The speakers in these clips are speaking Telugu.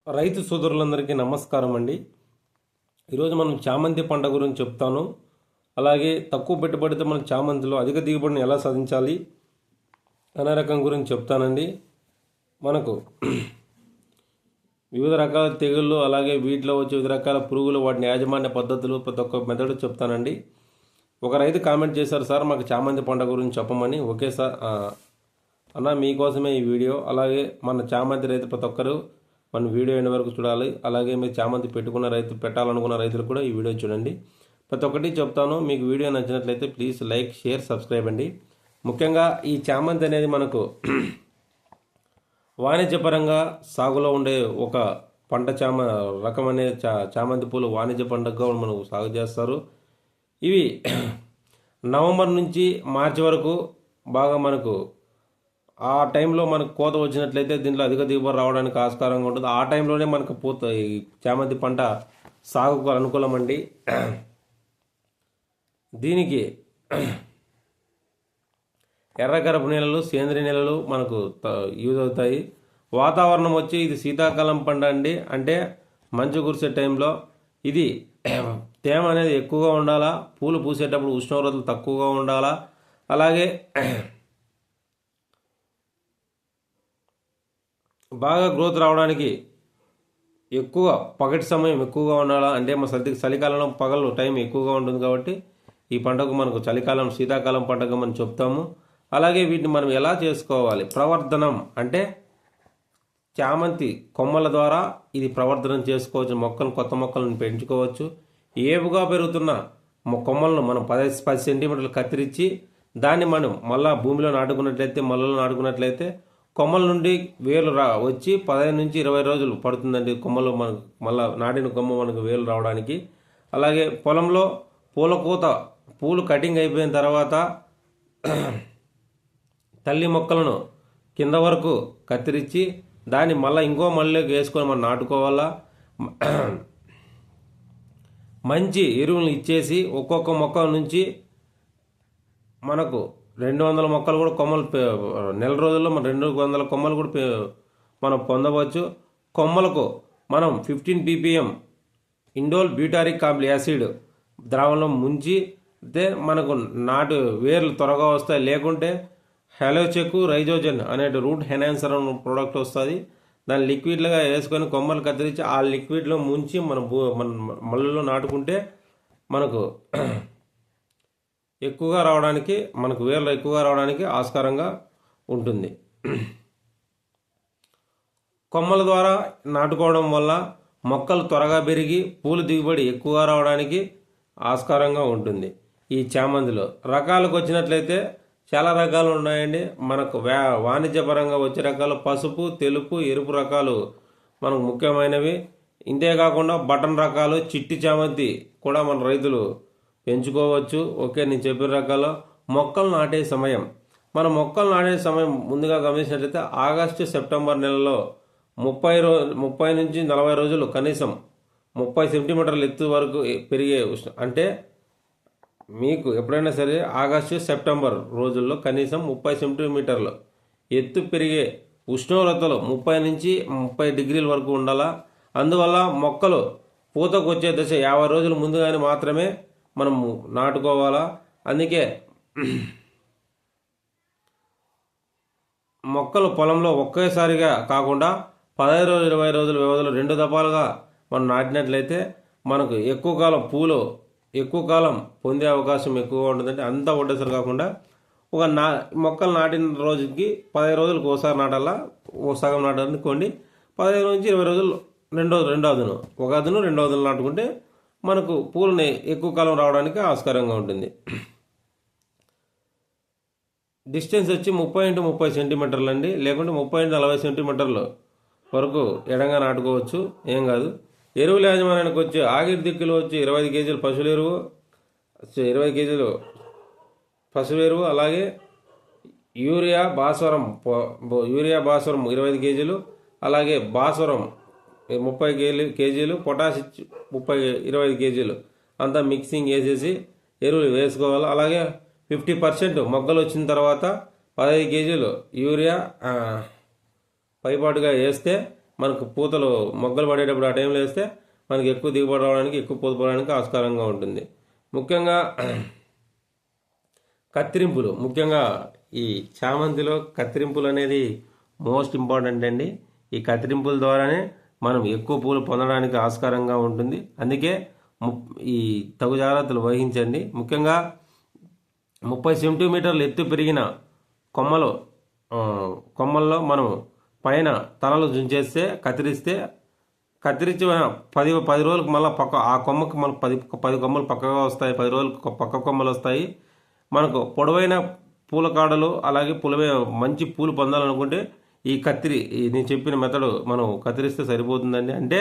రైతు సోదరులందరికీ నమస్కారం అండి. ఈరోజు మనం చామంతి పంట గురించి చెప్తాను. అలాగే తక్కువ పెట్టుబడితో మనం చామంతిలో అధిక దిగుబడిని ఎలా సాధించాలి అనే రకం గురించి చెప్తానండి. మనకు వివిధ రకాల తెగుళ్ళు, అలాగే వీటిలో వచ్చే వివిధ రకాల పురుగులు, వాటిని యాజమాన్య పద్ధతులు, ప్రతి ఒక్క మెథడ్ చెప్తానండి. ఒక రైతు కామెంట్ చేశారు, సార్ మాకు చామంతి పంట గురించి చెప్పమని. ఓకే సార్ అన్న, మీకోసమే ఈ వీడియో. అలాగే మన చామంతి రైతు ప్రతి ఒక్కరు మన వీడియో ఎండ్ వరకు చూడాలి. అలాగే మీరు చామంతి పెట్టుకున్న రైతు, పెట్టాలనుకున్న రైతులు కూడా ఈ వీడియో చూడండి. ప్రతి ఒక్కటి చెప్తాను. మీకు వీడియో నచ్చినట్లయితే ప్లీజ్ లైక్, షేర్, సబ్స్క్రైబ్ అండి. ముఖ్యంగా ఈ చామంతి అనేది మనకు వాణిజ్యపరంగా సాగులో ఉండే ఒక పంట రకం అనేది చామంతి పూలు వాణిజ్య పంటగా మనకు సాగు చేస్తారు. ఇవి నవంబర్ నుంచి మార్చి వరకు బాగా మనకు ఆ టైంలో మనకు కోత వచ్చినట్లయితే దీంట్లో అధిక దిగుబడి రావడానికి ఆస్కారంగా ఉంటుంది. ఆ టైంలోనే మనకు ఈ చామంతి పంట సాగుకు అనుకూలం అండి. దీనికి ఎర్రగరపు నేలలు, సేంద్రియ నేలలు మనకు యూజ్ అవుతాయి. వాతావరణం వచ్చి ఇది శీతాకాలం పంట అండి. అంటే మంచు కురిసే టైంలో ఇది తేమ అనేది ఎక్కువగా ఉండాలా, పూలు పూసేటప్పుడు ఉష్ణోగ్రతలు తక్కువగా ఉండాలా, అలాగే బాగా గ్రోత్ రావడానికి ఎక్కువ పగటి సమయం ఎక్కువగా ఉండాలా. అంటే మన చలికాలంలో పగలు టైం ఎక్కువగా ఉంటుంది కాబట్టి ఈ పంటకు మనకు చలికాలం, శీతాకాలం పంటగా మనం చెప్తాము. అలాగే వీటిని మనం ఎలా చేసుకోవాలి? ప్రవర్ధనం అంటే చామంతి కొమ్మల ద్వారా ఇది ప్రవర్ధనం చేసుకోవచ్చు. కొత్త మొక్కలను పెంచుకోవచ్చు. ఏపుగా పెరుగుతున్న కొమ్మలను మనం 10 సెంటీమీటర్లు కత్తిరించి దాన్ని మనం మళ్ళా భూమిలో నాటుకున్నట్లయితే కొమ్మల నుండి వేలు వచ్చి 15 నుంచి 20 రోజులు పడుతుందండి. కొమ్మలు మనకు మళ్ళీ నాటిన కొమ్మ మనకు వేలు రావడానికి. అలాగే పొలంలో పూలు కటింగ్ అయిపోయిన తర్వాత తల్లి మొక్కలను కింద వరకు కత్తిరించి దాన్ని ఇంకో మళ్ళీకి వేసుకొని మనం నాటుకోవాలా. మంచి ఎరువులను ఇచ్చేసి ఒక్కొక్క మొక్క నుంచి మనకు 200 మొక్కలు కూడా కొమ్మలు నెల రోజుల్లో మనం 200 కొమ్మలు కూడా మనం పొందవచ్చు. కొమ్మలకు మనం 15 ppm ఇండోల్ బ్యూటారిక్ యాసిడ్ ద్రావణంలో ముంచి మనకు వేర్లు త్వరగా వస్తాయి. లేకుంటే హెలోచెక్ రైజోజన్ అనే రూట్ ఎన్హాన్సర్ ప్రోడక్ట్ వస్తుంది. దాన్ని లిక్విడ్లుగా వేసుకొని కొమ్మలు కత్తిరించి ఆ లిక్విడ్లో ముంచి మన మళ్ళీలో నాటుకుంటే మనకు ఎక్కువగా రావడానికి, మనకు వేర్లు ఎక్కువగా రావడానికి ఆస్కారంగా ఉంటుంది. కొమ్మల ద్వారా నాటుకోవడం వల్ల మొక్కలు త్వరగా పెరిగి పూలు దిగుబడి ఎక్కువగా రావడానికి ఆస్కారంగా ఉంటుంది. ఈ చామంతిలో రకాలకు వచ్చినట్లయితే చాలా రకాలు ఉన్నాయండి. మనకు వాణిజ్యపరంగా వచ్చే రకాలు పసుపు, తెలుపు, ఎరుపు రకాలు మనకు ముఖ్యమైనవి. ఇంతేకాకుండా బటన్ రకాలు, చిట్టి చామంతి కూడా మన రైతులు పెంచుకోవచ్చు. ఓకే, నేను చెప్పిన రకాలు. మొక్కలు నాటే సమయం, మన మొక్కలు నాటే సమయం ముందుగా గమనించినట్లయితే ఆగస్టు, సెప్టెంబర్ నెలలో 30 నుంచి 40 రోజులు, కనీసం 30 సెంటీమీటర్ల ఎత్తు వరకు పెరిగే అంటే మీకు ఎప్పుడైనా సరే ఆగస్టు, సెప్టెంబర్ రోజుల్లో కనీసం 30 సెంటీమీటర్లు ఎత్తు పెరిగే ఉష్ణోగ్రతలు 30 నుంచి 30 డిగ్రీల వరకు ఉండాలా. అందువల్ల మొక్కలు పూతకు వచ్చే దశ 50 రోజుల ముందుగానే మాత్రమే మనం నాటుకోవాలా. అందుకే మొక్కలు పొలంలో ఒకేసారిగా కాకుండా 15 రోజులు 20 రోజుల వ్యవధిలో 2 దఫాలుగా మనం నాటినట్లయితే మనకు ఎక్కువ కాలం పొందే అవకాశం ఎక్కువగా ఉంటుందంటే అంతా ఒకటేసారి కాకుండా ఒక మొక్కలు నాటిన రోజుకి 15 రోజులకు ఒకసారి నాటాలా. సగం నాటాలనుకోండి, 15 నుంచి 20 రోజులు రెండో అదును, ఒక అదును రెండో అదును నాటుకుంటే మనకు పూలని ఎక్కువ కాలం రావడానికి ఆస్కారంగా ఉంటుంది. డిస్టెన్స్ వచ్చి 30 x 30 సెంటీమీటర్లు అండి. లేకుంటే 30 x 40 సెంటీమీటర్లు వరకు ఎడంగా నాటుకోవచ్చు, ఏం కాదు. ఎరువుల యాజమాన్యానికి వచ్చి ఆఖరి దిక్కులు వచ్చి 25 కేజీలు పశువుల ఎరువు, 20 కేజీలు పశువుల ఎరువు, అలాగే యూరియా భాస్వరం 25 కేజీలు, అలాగే భాస్వరం 30 కేజీలు, పొటాష్ 25 కేజీలు అంతా మిక్సింగ్ వేసేసి ఎరువులు వేసుకోవాలి. అలాగే 50% మొగ్గలు వచ్చిన తర్వాత 15 కేజీలు యూరియా పైపాటుగా వేస్తే మనకు పూతలు మొగ్గలు పడేటప్పుడు ఆ టైంలో వేస్తే మనకి ఎక్కువ దిగుబడి రావడానికి ఎక్కువ పూత పడడానికి ఆస్కారంగా ఉంటుంది. ముఖ్యంగా కత్తిరింపులు, ముఖ్యంగా ఈ చామంతిలో కత్తిరింపులు అనేది మోస్ట్ ఇంపార్టెంట్ అండి. ఈ కత్తిరింపుల ద్వారానే మనం ఎక్కువ పూలు పొందడానికి ఆస్కారంగా ఉంటుంది. అందుకే ఈ తగు జాగ్రత్తలు వహించండి. ముఖ్యంగా 30 సెంటీమీటర్లు ఎత్తు పెరిగిన కొమ్మల్లో మనం పైన తలలు జుంచేస్తే కత్తిరించి 10 రోజులకు మళ్ళీ ఆ కొమ్మకు మనకు 10 కొమ్మలు పక్కగా వస్తాయి. 10 రోజులకు పక్క కొమ్మలు వస్తాయి. మనకు పొడవైన పూల కాడలు అలాగే మంచి పూలు పొందాలనుకుంటే ఈ నేను చెప్పిన మెథడ్ మనం కత్తిరిస్తే సరిపోతుందండి. అంటే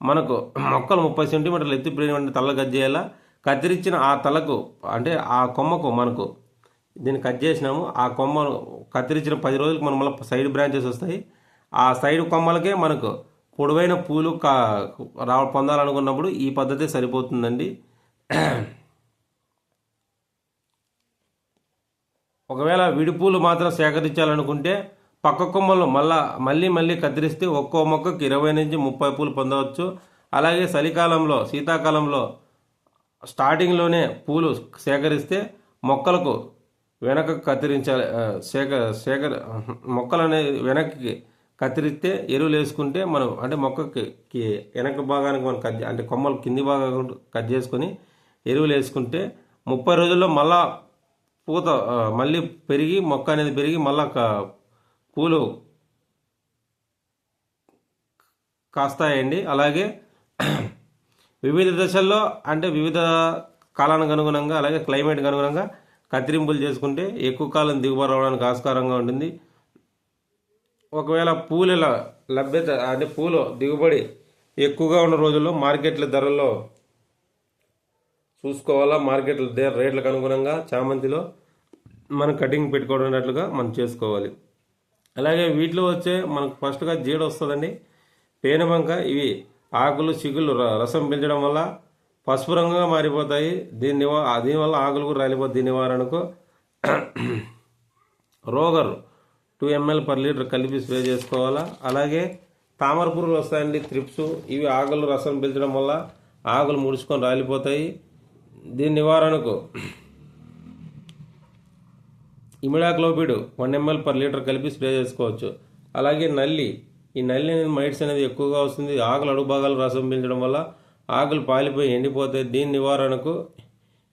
మనకు మొక్కలు 30 సెంటీమీటర్లు ఎత్తు పెరిగిన తల కట్ చేయాలా. కత్తిరించిన ఆ తలకు అంటే ఆ కొమ్మకు మనకు దీన్ని కట్ చేసినాము. ఆ కొమ్మను కత్తిరించిన 10 రోజులకు మనం మళ్ళీ సైడ్ బ్రాంచెస్ వస్తాయి. ఆ సైడ్ కొమ్మలకే మనకు పొడవైన పూలు పొందాలనుకున్నప్పుడు ఈ పద్ధతి సరిపోతుందండి. ఒకవేళ విడిపూలు మాత్రం సేకరించాలనుకుంటే పక్క కొమ్మలు మళ్ళీ కత్తిరిస్తే ఒక్కో మొక్కకు 20 నుంచి 30 పూలు పొందవచ్చు. అలాగే చలికాలంలో శీతాకాలంలో స్టార్టింగ్లోనే పూలు సేకరిస్తే మొక్కలకు వెనక కత్తిరించాలి. మొక్కలు అనేది వెనక్కి కత్తిరిస్తే ఎరువులు వేసుకుంటే మనం అంటే మొక్కకి వెనక భాగానికి మనం అంటే కొమ్మలు కింది భాగం కట్ చేసుకొని ఎరువులు వేసుకుంటే 30 రోజుల్లో పూత మళ్ళీ పెరిగి మొక్క అనేది పెరిగి పూలు కాస్తాయండి. అలాగే వివిధ దశల్లో అంటే వివిధ కాలానికి అనుగుణంగా అలాగే క్లైమేట్కి అనుగుణంగా కత్తిరింపులు చేసుకుంటే ఎక్కువ కాలం దిగుబడి రావడానికి ఆస్కారంగా ఉంటుంది. ఒకవేళ పూల లభ్యత అంటే పూలు దిగుబడి ఎక్కువగా ఉన్న రోజుల్లో మార్కెట్ల ధరల్లో చూసుకోవాలా. మార్కెట్ల రేట్లకు అనుగుణంగా చామంతిలో మనం కటింగ్ పెట్టుకోవడన్నట్లుగా మనం చేసుకోవాలి. అలాగే వీటిలో వచ్చే మనకు ఫస్ట్గా జీడ వస్తుందండి, పేనుబంక. ఇవి ఆకులు చిగుళ్ళు రసం పీల్చడం వల్ల పసుపు రంగుగా మారిపోతాయి. దీనివల్ల ఆకులు కూడా రాలిపోతాయి. దీని నివారణకు రోగర్ 2 ml per లీటర్ కలిపి స్ప్రే చేసుకోవాలా. అలాగే తామర పురుగులు వస్తాయండి, త్రిప్స్. ఇవి ఆకులు రసం పీల్చడం వల్ల ఆకులు ముడుచుకొని రాలిపోతాయి. దీని నివారణకు ఇమిడాక్లోపిడ్ 1 ml per లీటర్ కలిపి స్ప్రే చేసుకోవచ్చు. అలాగే ఈ నల్లి అనేది మైట్స్ అనేది ఎక్కువగా వస్తుంది. ఆకులు అడుగు భాగాలు రసం పీల్చడం వల్ల ఆకులు పాలిపోయి ఎండిపోతాయి. దీని నివారణకు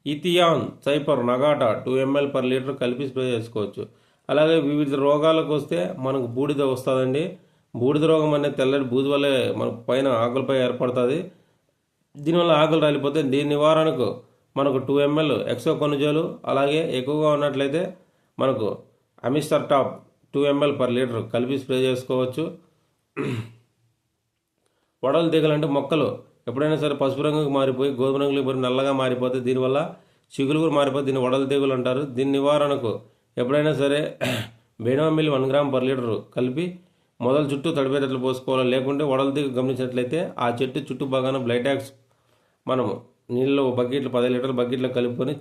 ఇథియాన్ సైపర్ నగాటా 2 ml per లీటర్ కలిపి స్ప్రే చేసుకోవచ్చు. అలాగే వివిధ రోగాలకు వస్తే మనకు బూడిద వస్తుందండి. బూడిద రోగం అనేది తెల్లటి బూది వల్లే మనకు పైన ఆకులపై ఏర్పడుతుంది. దీనివల్ల ఆకులు రాలిపోతాయి. దీని నివారణకు మనకు 2 ml ఎక్సోకొనజోలు, అలాగే ఎక్కువగా ఉన్నట్లయితే మనకు Amistar top 2 ml per litre కలిపి స్ప్రే చేసుకోవచ్చు. వడలు దిగలంటే మొక్కలు ఎప్పుడైనా సరే పసుపు రంగుకు మారిపోయి గోధుమ రంగులకు మరి నల్లగా మారిపోతే దీనివల్ల చిగులు కూడా మారిపోతే దీన్ని వడలు దిగులు అంటారు. దీని నివారణకు ఎప్పుడైనా సరే బెనోమిల్ 1 gram per లీటర్ కలిపి మొదల చుట్టూ తడిపేటట్లు పోసుకోవాలి. లేకుంటే వడలు దిగు గమనించినట్లయితే ఆ చెట్టు చుట్టూ బాగానే బ్లైటాక్స్ మనము నీళ్ళు 10 లీటర్ల బకెట్లో కలుపుకొని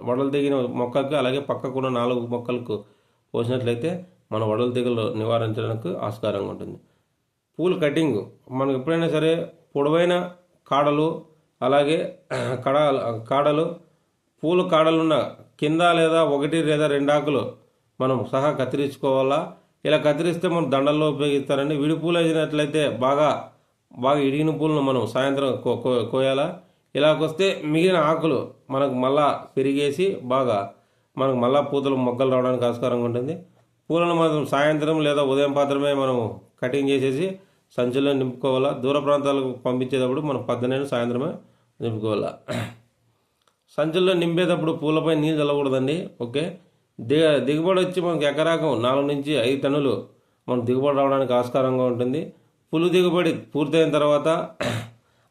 వడలు దిగిన మొక్కకు అలాగే పక్కకున్న 4 మొక్కలకు పోసినట్లయితే మన వడలు తెగులు నివారించడానికి ఆస్కారంగా ఉంటుంది. పూలు కటింగ్ మనకు ఎప్పుడైనా సరే పొడవైన కాడలు అలాగే పూలు కాడలున్న కింద లేదా 1 లేదా 2 ఆకులు మనం సహా కత్తిరించుకోవాలా. ఇలా కత్తిరిస్తే మనం దండల్లో ఉపయోగిస్తారండి. విడి పూలు అయినట్లయితే బాగా ఇడిగిన పూలను మనం సాయంత్రం కోయాలా. ఇలాగొస్తే మిగిలిన ఆకులు మనకు మళ్ళా పెరిగేసి మనకు మళ్ళా పూతలు మొగ్గలు రావడానికి ఆస్కారంగా ఉంటుంది. పూలను మాత్రం సాయంత్రం లేదా ఉదయం మాత్రమే మనం కటింగ్ చేసేసి సంచుల్లో నింపుకోవాలా. దూర ప్రాంతాలకు పంపించేటప్పుడు మనం పొద్దున్నే సాయంత్రమే నింపుకోవాలా. సంచుల్లో నింపేటప్పుడు పూలపై నీళ్ళు చల్లకూడదండి. ఓకే, దిగుబడి వచ్చి మనకు ఎకరాకు 4 నుంచి 5 టన్నులు మనం దిగుబడి రావడానికి ఆస్కారంగా ఉంటుంది. పులు దిగుబడి పూర్తయిన తర్వాత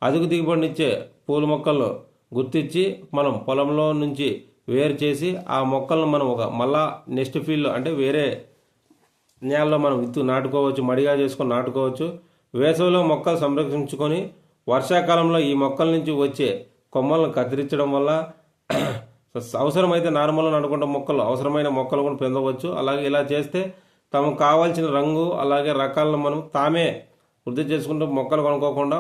అధిక దిగుబడినిచ్చే పూల మొక్కలను గుర్తించి మనం పొలంలో నుంచి వేరు చేసి ఆ మొక్కలను మనం మళ్ళా నెక్స్ట్ ఫీల్డ్లో అంటే వేరే నేలలో మనం నాటుకోవచ్చు, మడిగా చేసుకొని నాటుకోవచ్చు. వేసవిలో మొక్కలు సంరక్షించుకొని వర్షాకాలంలో ఈ మొక్కల నుంచి వచ్చే కొమ్మలను కత్తిరించడం వల్ల అవసరమైతే నార్మల్గా నాటుకుంటే అవసరమైన మొక్కలు కూడా పెంచవచ్చు. అలాగే ఇలా చేస్తే తమకు కావాల్సిన రంగు అలాగే రకాలను మనం తామే వృద్ధి చేసుకుంటూ మొక్కలు కొనుక్కోకుండా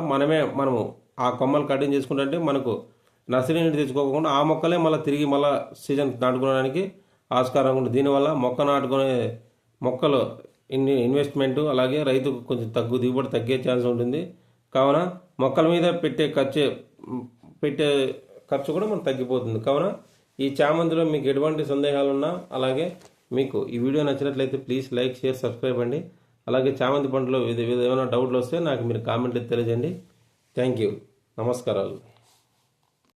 మనము ఆ కొమ్మలు కటింగ్ చేసుకుంటే మనకు నర్సరీ నుండి తెచ్చుకోకుండా ఆ మొక్కలే మళ్ళీ తిరిగి మళ్ళీ సీజన్ నాటుకోవడానికి ఆస్కారం ఉంటుంది. దీనివల్ల మొక్క నాటుకునే మొక్కలు ఇన్వెస్ట్మెంట్ అలాగే రైతుకు కొంచెం దిగుబడి తగ్గే ఛాన్స్ ఉంటుంది. కావున మొక్కల మీద పెట్టే ఖర్చు కూడా మనకు తగ్గిపోతుంది. కావున ఈ చామంతిలో మీకు ఎటువంటి సందేహాలు ఉన్నా అలాగే మీకు ఈ వీడియో నచ్చినట్లయితే ప్లీజ్ లైక్, షేర్, సబ్స్క్రైబ్ అండి. అలాగే చామంతి పంటలో ఏమైనా డౌట్లు వస్తే నాకు మీరు కామెంట్ తెలియజేయండి. Thank you. నమస్కారాలు.